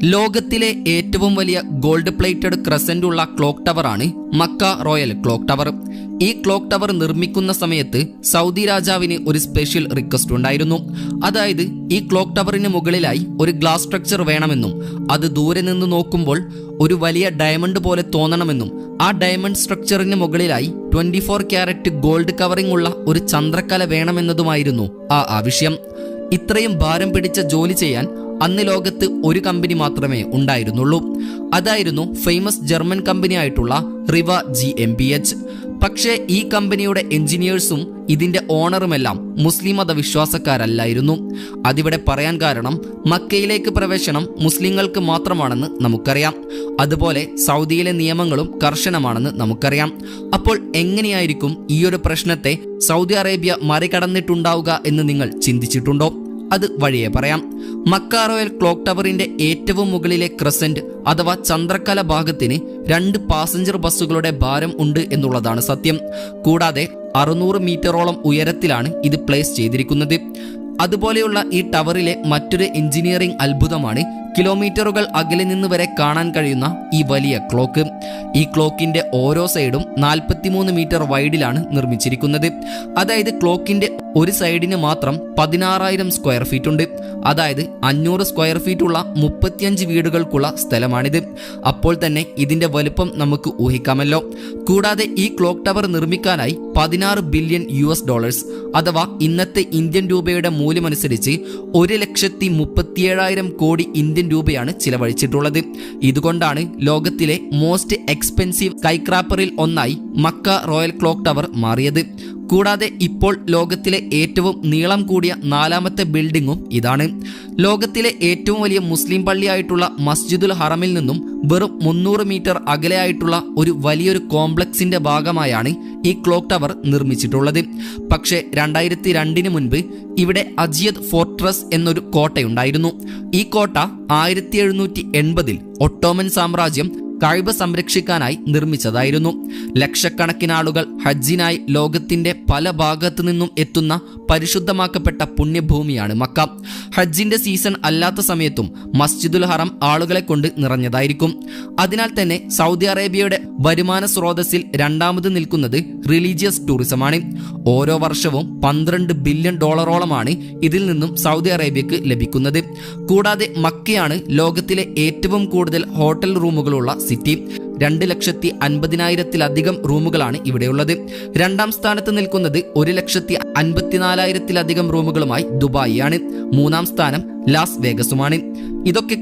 ലോകത്തിലെ ഏറ്റവും വലിയ ഗോൾഡ് പ്ലേറ്റഡ് ക്രസന്റ് ഉള്ള ക്ലോക്ക് ടവറാണ് മക്ക റോയൽ ക്ലോക്ക് ടവർ. ഈ ക്ലോക്ക് ടവർ നിർമ്മിക്കുന്ന സമയത്ത് സൗദി രാജാവിന് ഒരു സ്പെഷ്യൽ റിക്വസ്റ്റ് ഉണ്ടായിരുന്നു. അതായത് ഈ ക്ലോക്ക് ടവറിന് മുകളിലായി ഒരു ഗ്ലാസ് സ്ട്രക്ചർ വേണമെന്നും അത് ദൂരെ നിന്ന് നോക്കുമ്പോൾ ഒരു വലിയ ഡയമണ്ട് പോലെ തോന്നണമെന്നും ആ ഡയമണ്ട് സ്ട്രക്ചറിന് മുകളിലായി 24 ക്യാരറ്റ് ഗോൾഡ് കവറിംഗ് ഉള്ള ഒരു ചന്ദ്രക്കല വേണമെന്നതുമായിരുന്നു ആ ആവശ്യം. ഇത്രയും ഭാരം പിടിച്ച ജോലി ചെയ്യാൻ അന്ന് ലോകത്ത് ഒരു കമ്പനി മാത്രമേ ഉണ്ടായിരുന്നുള്ളൂ. അതായിരുന്നു ഫേമസ് ജർമ്മൻ കമ്പനിയായിട്ടുള്ള റിവ GmbH. പക്ഷേ ഈ കമ്പനിയുടെ എഞ്ചിനീയേഴ്സും ഇതിന്റെ ഓണറുമെല്ലാം മുസ്ലിം മതവിശ്വാസക്കാരല്ലായിരുന്നു. അതിവിടെ പറയാൻ കാരണം മക്കയിലേക്ക് പ്രവേശനം മുസ്ലിങ്ങൾക്ക് മാത്രമാണെന്ന് നമുക്കറിയാം. അതുപോലെ സൗദിയിലെ നിയമങ്ങളും കർശനമാണെന്ന് നമുക്കറിയാം. അപ്പോൾ എങ്ങനെയായിരിക്കും ഈ ഒരു പ്രശ്നത്തെ സൗദി അറേബ്യ മറികടന്നിട്ടുണ്ടാവുക എന്ന് നിങ്ങൾ ചിന്തിച്ചിട്ടുണ്ടോ? അത് വഴിയെ പറയാം. മക്ക റോയൽ ക്ലോക്ക് ടവറിന്റെ ഏറ്റവും മുകളിലെ ക്രസന്റ് അഥവാ ചന്ദ്രക്കല ഭാഗത്തിന് 2 പാസഞ്ചർ ബസ്സുകളുടെ ഭാരം ഉണ്ട് എന്നുള്ളതാണ് സത്യം. കൂടാതെ 600 മീറ്ററോളം ഉയരത്തിലാണ് ഇത് പ്ലേസ് ചെയ്തിരിക്കുന്നത്. അതുപോലെയുള്ള ഈ ടവറിലെ മറ്റൊരു എഞ്ചിനീയറിംഗ് അത്ഭുതമാണ് കിലോമീറ്ററുകൾ അകലെ നിന്ന് വരെ കാണാൻ കഴിയുന്ന ഈ വലിയ ക്ലോക്ക്. ഈ ക്ലോക്കിന്റെ ഓരോ സൈഡും 43 മീറ്റർ വൈഡിലാണ് നിർമ്മിച്ചിരിക്കുന്നത്. അതായത് ക്ലോക്കിന്റെ ഒരു സൈഡിന് മാത്രം 16,000 സ്ക്വയർ ഫീറ്റ് ഉണ്ട്. അതായത് 500 സ്ക്വയർ ഫീറ്റ് ഉള്ള 35 വീടുകൾക്കുള്ള സ്ഥലമാണിത്. അപ്പോൾ തന്നെ ഇതിന്റെ വലുപ്പം നമുക്ക് ഊഹിക്കാമല്ലോ. കൂടാതെ ഈ ക്ലോക്ക് ടവർ നിർമ്മിക്കാനായി $16 ബില്യൺ അഥവാ ഇന്നത്തെ ഇന്ത്യൻ രൂപയുടെ മൂല്യമനുസരിച്ച് 1,37,000 കോടി ഇന്ത്യൻ രൂപയാണ് ചിലവഴിച്ചിട്ടുള്ളത്. ഇതുകൊണ്ടാണ് ലോകത്തിലെ മോസ്റ്റ് എക്സ്പെൻസീവ് സ്കൈക്രാപ്പറിൽ ഒന്നായി മക്ക റോയൽ ക്ലോക്ക് ടവർ മാറിയത്. കൂടാതെ ഇപ്പോൾ ലോകത്തിലെ ഏറ്റവും നീളം കൂടിയ 4ാമത്തെ ബിൽഡിംഗും ഇതാണ്. ലോകത്തിലെ ഏറ്റവും വലിയ മുസ്ലിം പള്ളിയായിട്ടുള്ള മസ്ജിദുൽ ഹറമിൽ നിന്നും വെറും 300 മീറ്റർ അകലെയായിട്ടുള്ള ഒരു വലിയൊരു കോംപ്ലക്സിന്റെ ഭാഗമായാണ് ഈ ക്ലോക്ക് ടവർ നിർമ്മിച്ചിട്ടുള്ളത്. പക്ഷേ 2002 മുൻപ് ഇവിടെ അജിയത് ഫോർട്രസ് എന്നൊരു കോട്ടയുണ്ടായിരുന്നു. ഈ കോട്ട 1780 ഒട്ടോമൻ സാമ്രാജ്യം കഅബ സംരക്ഷിക്കാനായി നിർമ്മിച്ചതായിരുന്നു. ലക്ഷക്കണക്കിന് ആളുകൾ ഹജ്ജിനായി ലോകത്തിന്റെ പല ഭാഗത്തു നിന്നും എത്തുന്ന പരിശുദ്ധമാക്കപ്പെട്ട പുണ്യഭൂമിയാണ് മക്ക. ഹജ്ജിന്റെ സീസൺ അല്ലാത്ത സമയത്തും മസ്ജിദുൽ ഹറം ആളുകളെ കൊണ്ട് നിറഞ്ഞതായിരിക്കും. അതിനാൽ തന്നെ സൗദി അറേബ്യയുടെ വരുമാന സ്രോതസ്സിൽ 2ാമത് നിൽക്കുന്നത് റിലീജിയസ് ടൂറിസമാണ്. ഓരോ വർഷവും $12 ബില്യൺ ഇതിൽ നിന്നും സൗദി അറേബ്യക്ക് ലഭിക്കുന്നത്. കൂടാതെ മക്കയാണ് ലോകത്തിലെ ഏറ്റവും കൂടുതൽ ഹോട്ടൽ റൂമുകളുള്ള സിറ്റി. 2,50,000-ലധികം റൂമുകളാണ് ഇവിടെയുള്ളത്. 2ാം സ്ഥാനത്ത് നിൽക്കുന്നത് 1,54,000-ലധികം റൂമുകളുമായി ദുബായിയാണ്. 3ാം സ്ഥാനം ലാസ് വേഗസുമാണ്. ഇതൊക്കെ